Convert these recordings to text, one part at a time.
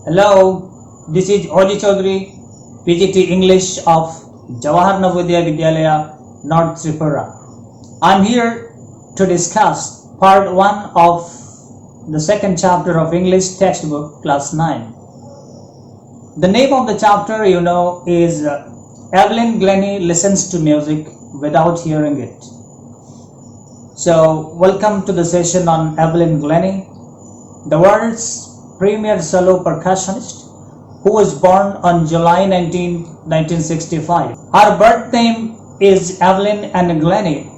Hello, this is Goni Choudhury, PGT English of Jawahar Navodaya Vidyalaya, North Tripura. I am here to discuss part 1 of the second chapter of English textbook class 9. The name of the chapter is Evelyn Glennie Listens to Music Without Hearing It. So welcome to the session on Evelyn Glennie, the world's premier solo percussionist who was born on July 19, 1965. Her birth name is Evelyn Ann Glennie.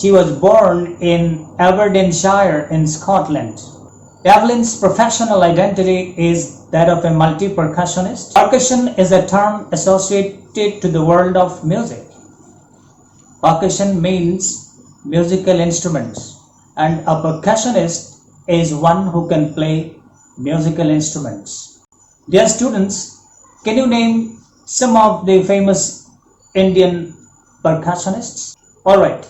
She was born in Aberdeenshire in Scotland. Evelyn's professional identity is that of a multi-percussionist. Percussion is a term associated to the world of music. Percussion means musical instruments, and a percussionist is one who can play musical instruments. Dear students, can you name some of the famous Indian percussionists? Alright,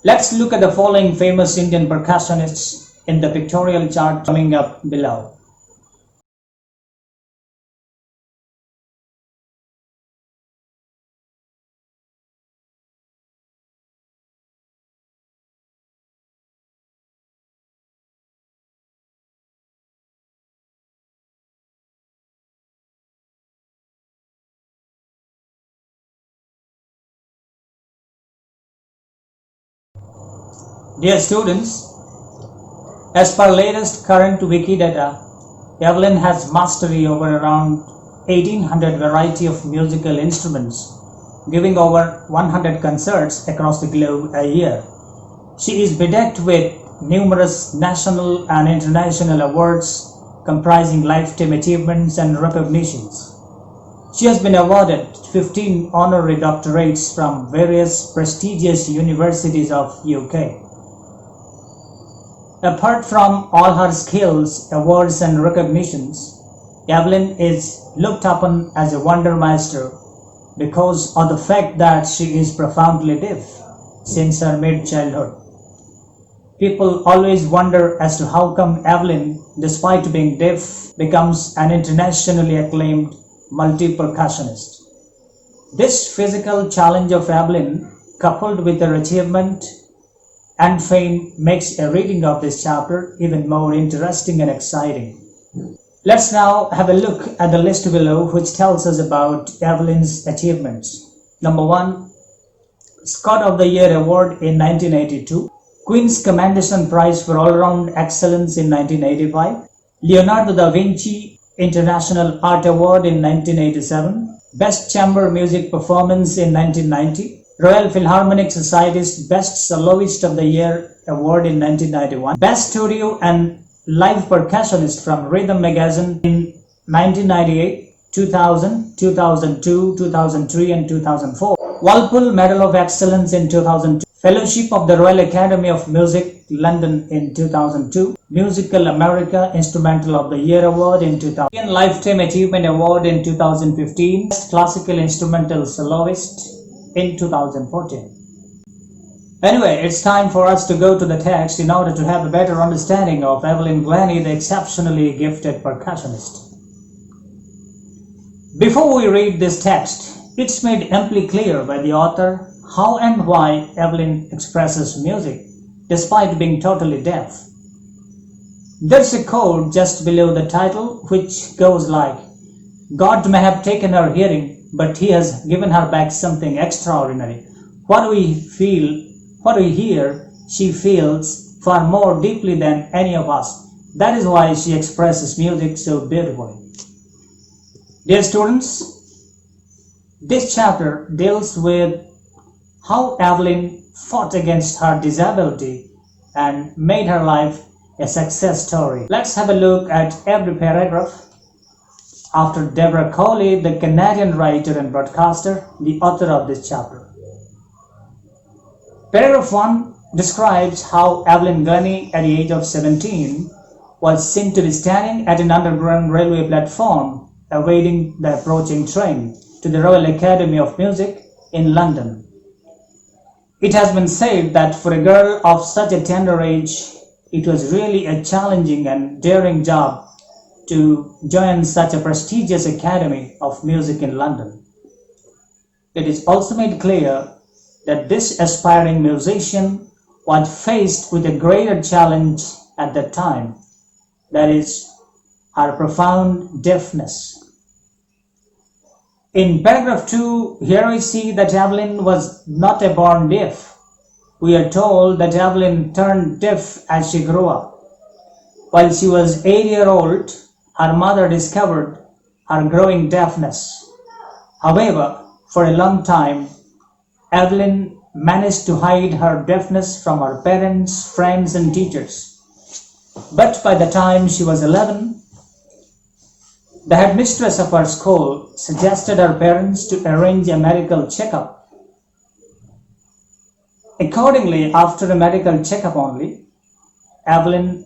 let's look at the following famous Indian percussionists in the pictorial chart coming up below. Dear students, as per latest current wiki data, Evelyn has mastery over around 1800 variety of musical instruments, giving over 100 concerts across the globe a year. She is bedecked with numerous national and international awards comprising lifetime achievements and recognitions. She has been awarded 15 honorary doctorates from various prestigious universities of UK. Apart from all her skills, awards and recognitions, Evelyn is looked upon as a wonder master because of the fact that she is profoundly deaf since her mid-childhood. People always wonder as to how come Evelyn, despite being deaf, becomes an internationally acclaimed multi-percussionist. This physical challenge of Evelyn, coupled with her achievement and fame, makes a reading of this chapter even more interesting and exciting. Let's now have a look at the list below, which tells us about Evelyn's achievements. Number 1, Scott of the Year Award in 1982, Queen's Commendation Prize for All-Round Excellence in 1985, Leonardo da Vinci International Art Award in 1987, Best Chamber Music Performance in 1990, Royal Philharmonic Society's Best Soloist of the Year Award in 1991, Best Studio and Live Percussionist from Rhythm Magazine in 1998, 2000, 2002, 2003 and 2004, Walpole Medal of Excellence in 2002, Fellowship of the Royal Academy of Music, London in 2002, Musical America Instrumental of the Year Award in 2000, Lifetime Achievement Award in 2015, Best Classical Instrumental Soloist in 2014. Anyway, it's time for us to go to the text in order to have a better understanding of Evelyn Glennie, the exceptionally gifted percussionist. Before we read this text, it's made amply clear by the author how and why Evelyn expresses music despite being totally deaf. There's a quote just below the title which goes like, "God may have taken her hearing, but he has given her back something extraordinary. What we hear, she feels far more deeply than any of us. That is why she expresses music so beautifully." Dear students, this chapter deals with how Evelyn fought against her disability and made her life a success story. Let's have a look at every paragraph. After Deborah Coley, the Canadian writer and broadcaster, the author of this chapter. Paragraph 1 describes how Evelyn Glennie, at the age of 17, was seen to be standing at an underground railway platform awaiting the approaching train to the Royal Academy of Music in London. It has been said that for a girl of such a tender age, it was really a challenging and daring job to join such a prestigious academy of music in London. It is also made clear that this aspiring musician was faced with a greater challenge at that time, that is, her profound deafness. In paragraph 2, here we see that Evelyn was not a born deaf. We are told that Evelyn turned deaf as she grew up. While she was 8-year-old, her mother discovered her growing deafness. However, for a long time, Evelyn managed to hide her deafness from her parents, friends, and teachers. But by the time she was 11, the headmistress of her school suggested her parents to arrange a medical checkup. Accordingly, after a medical checkup only, Evelyn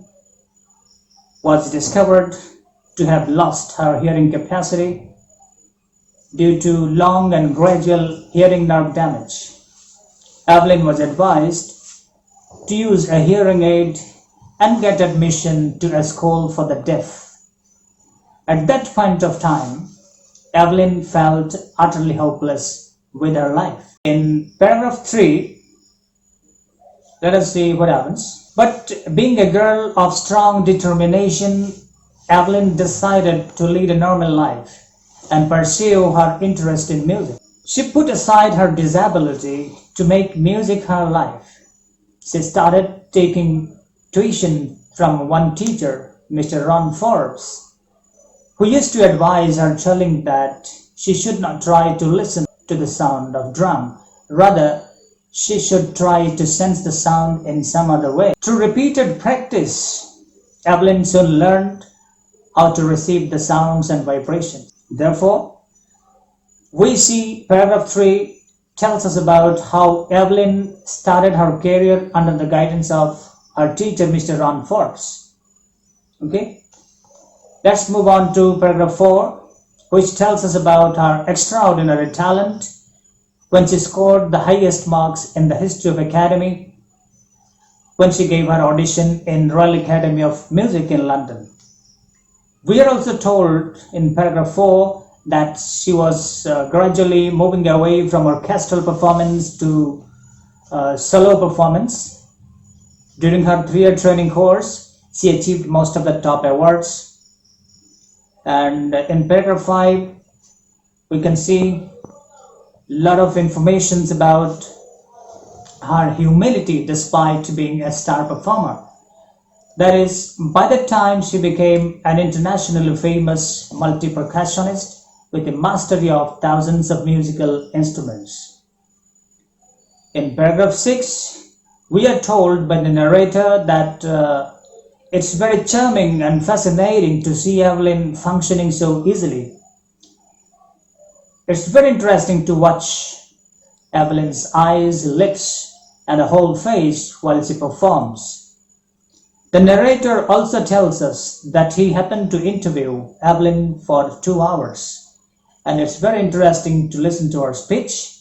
was discovered to have lost her hearing capacity due to long and gradual hearing nerve damage. Evelyn was advised to use a hearing aid and get admission to a school for the deaf. At that point of time, Evelyn felt utterly hopeless with her life. In paragraph 3, let us see what happens. But being a girl of strong determination, Evelyn decided to lead a normal life and pursue her interest in music. She put aside her disability to make music her life. She started taking tuition from one teacher, Mr. Ron Forbes, who used to advise her, telling that she should not try to listen to the sound of drum. Rather, she should try to sense the sound in some other way. Through repeated practice, Evelyn soon learned how to receive the sounds and vibrations. Therefore, we see paragraph 3 tells us about how Evelyn started her career under the guidance of her teacher, Mr. Ron Forbes. Okay, let's move on to paragraph 4, which tells us about her extraordinary talent when she scored the highest marks in the history of Academy when she gave her audition in Royal Academy of Music in London. We are also told in paragraph 4 that she was gradually moving away from orchestral performance to solo performance. During her 3-year training course, she achieved most of the top awards. And in paragraph 5, we can see a lot of information about her humility despite being a star performer. That is, by the time she became an internationally famous multi-percussionist with a mastery of thousands of musical instruments. In paragraph 6, we are told by the narrator that it's very charming and fascinating to see Evelyn functioning so easily. It's very interesting to watch Evelyn's eyes, lips, and the whole face while she performs. The narrator also tells us that he happened to interview Evelyn for 2 hours. And it's very interesting to listen to her speech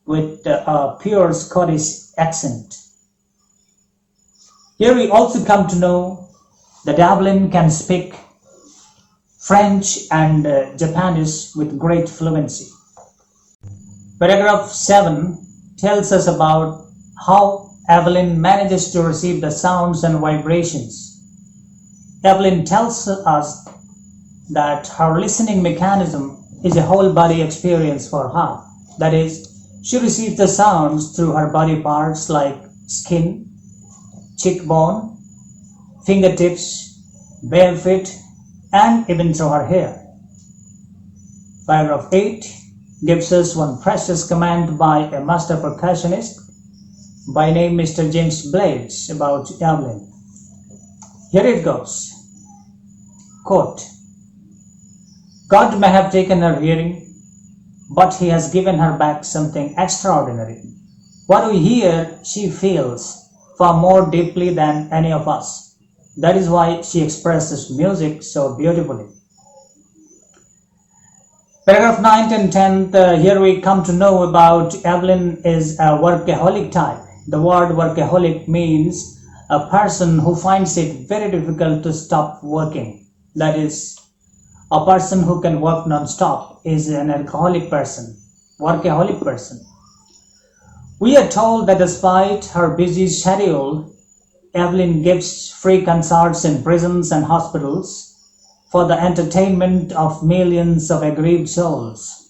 with a pure Scottish accent. Here we also come to know that Evelyn can speak French and Japanese with great fluency. Paragraph 7 tells us about how Evelyn manages to receive the sounds and vibrations. Evelyn tells us that her listening mechanism is a whole body experience for her. That is, she receives the sounds through her body parts like skin, cheekbone, fingertips, bare feet, and even through her hair. Paragraph 8 gives us one precious comment by a master percussionist by name Mr. James Blades about Evelyn. Here it goes. Quote, God may have taken her hearing, but he has given her back something extraordinary. What we hear, she feels far more deeply than any of us. That is why she expresses music so beautifully. Paragraph 9 and 10, here we come to know about Evelyn is a workaholic type. The word workaholic means a person who finds it very difficult to stop working. That is, A person who can work non-stop is an alcoholic person, workaholic person. We are told that despite her busy schedule, Evelyn gives free concerts in prisons and hospitals for the entertainment of millions of aggrieved souls.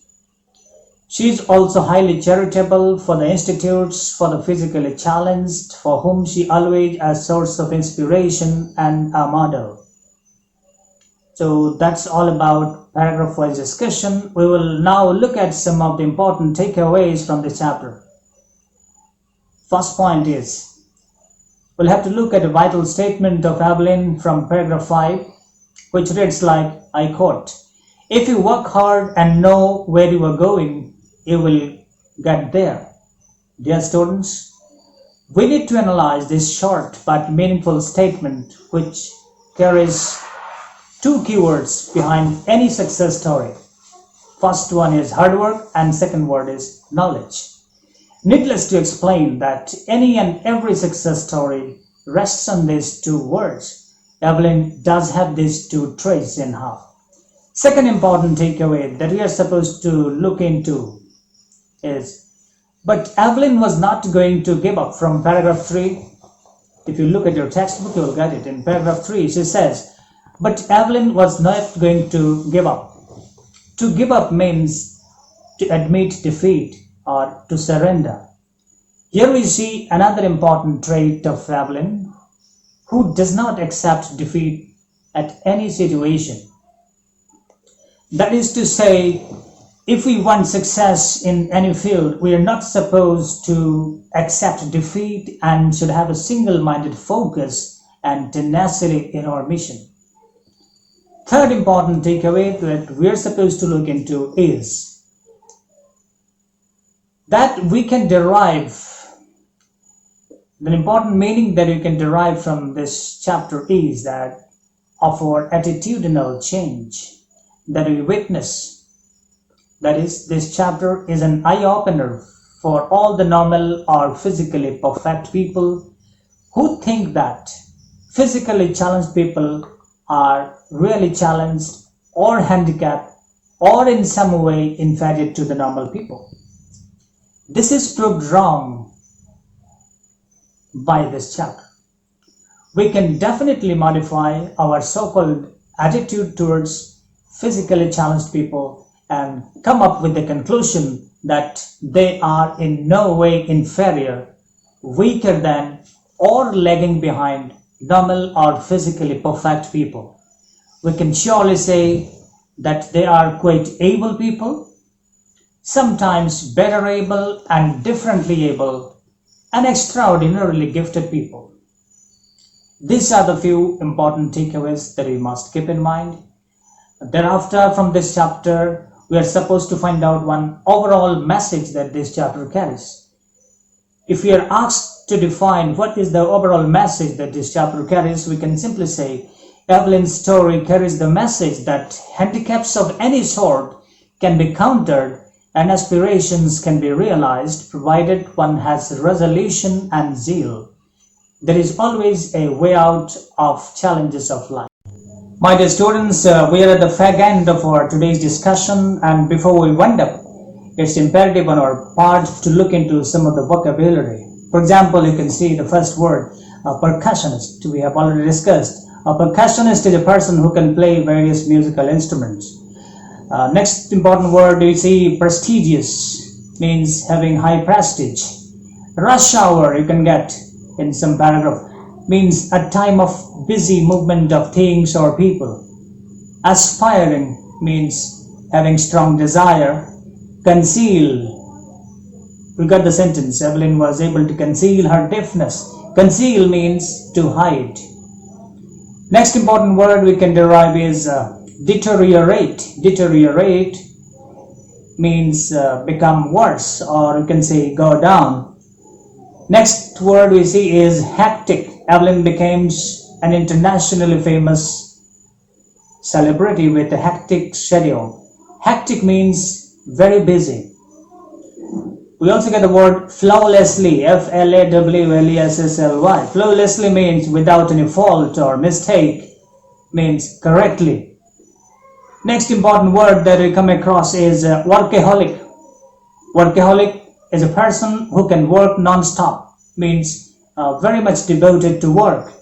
She is also highly charitable for the institutes for the physically challenged, for whom she always a source of inspiration and a model. So that's all about paragraph-wise discussion. We will now look at some of the important takeaways from this chapter. First point is, we'll have to look at a vital statement of Evelyn from paragraph 5, which reads like, I quote, "If you work hard and know where you are going, you will get there." Dear students, we need to analyze this short but meaningful statement which carries two keywords behind any success story. First one is hard work and second word is knowledge. Needless to explain that any and every success story rests on these two words. Evelyn does have these two traits in her. Second important takeaway that we are supposed to look into is, but Evelyn was not going to give up. From paragraph 3, if you look at your textbook, you will get it. In paragraph 3, she says, but Evelyn was not going to give up. To give up means to admit defeat or to surrender. Here we see another important trait of Evelyn, who does not accept defeat at any situation. That is to say, if we want success in any field, we are not supposed to accept defeat and should have a single-minded focus and tenacity in our mission. Third important takeaway that we are supposed to look into is that we can derive, the important meaning that you can derive from this chapter is that of our attitudinal change that we witness. That is, this chapter is an eye-opener for all the normal or physically perfect people who think that physically challenged people are really challenged or handicapped or in some way inferior to the normal people. This is proved wrong by this chapter. We can definitely modify our so-called attitude towards physically challenged people and come up with the conclusion that they are in no way inferior, weaker than, or lagging behind normal or physically perfect people. We can surely say that they are quite able people, sometimes better able and differently able, and extraordinarily gifted people. These are the few important takeaways that we must keep in mind. Thereafter, from this chapter, we are supposed to find out one overall message that this chapter carries. If we are asked to define what is the overall message that this chapter carries, we can simply say Evelyn's story carries the message that handicaps of any sort can be countered and aspirations can be realized provided one has resolution and zeal. There is always a way out of challenges of life. My dear students, we are at the fag end of our today's discussion, and before we wind up, it's imperative on our part to look into some of the vocabulary. For example, you can see the first word, percussionist, we have already discussed. A percussionist is a person who can play various musical instruments. Next important word we see, prestigious, means having high prestige. Rush hour you can get in some paragraph, means a time of busy movement of things or people. Aspiring means having strong desire. Conceal, we got the sentence, Evelyn was able to conceal her deafness. Conceal means to hide. Next important word we can derive is deteriorate. Deteriorate means become worse, or you can say go down. Next word we see is hectic. Evelyn becomes an internationally famous celebrity with a hectic schedule. Hectic means very busy. We also get the word flawlessly, Flawlessly. Flawlessly means without any fault or mistake, means correctly. Next important word that we come across is workaholic. Workaholic is a person who can work non-stop, means very much devoted to work.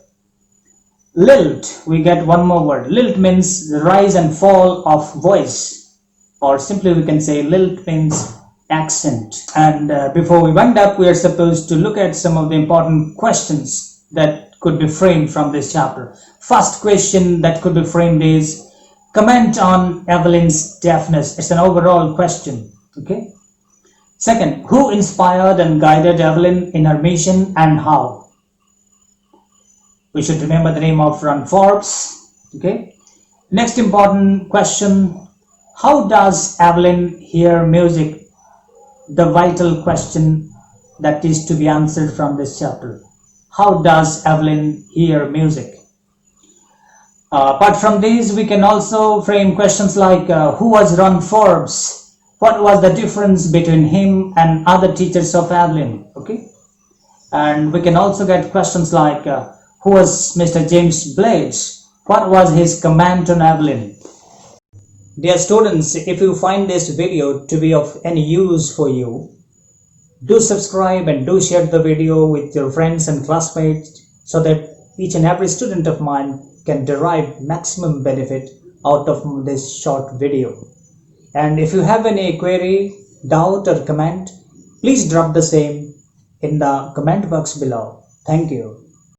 Lilt, we get one more word. Lilt means the rise and fall of voice, or simply we can say lilt means accent. And before we wind up, we are supposed to look at some of the important questions that could be framed from this chapter. First question that could be framed is, comment on Evelyn's deafness. It's an overall question. Okay. Second, who inspired and guided Evelyn in her mission and how? We should remember the name of Ron Forbes. Okay. Next important question, how does Evelyn hear music? The vital question that is to be answered from this chapter. How does Evelyn hear music? Apart from these, we can also frame questions like who was Ron Forbes? What was the difference between him and other teachers of Evelyn? Okay, and we can also get questions like who was Mr. James Blades? What was his command on Evelyn? Dear students, if you find this video to be of any use for you, do subscribe and do share the video with your friends and classmates so that each and every student of mine can derive maximum benefit out of this short video. And if you have any query, doubt or comment, please drop the same in the comment box below. Thank you.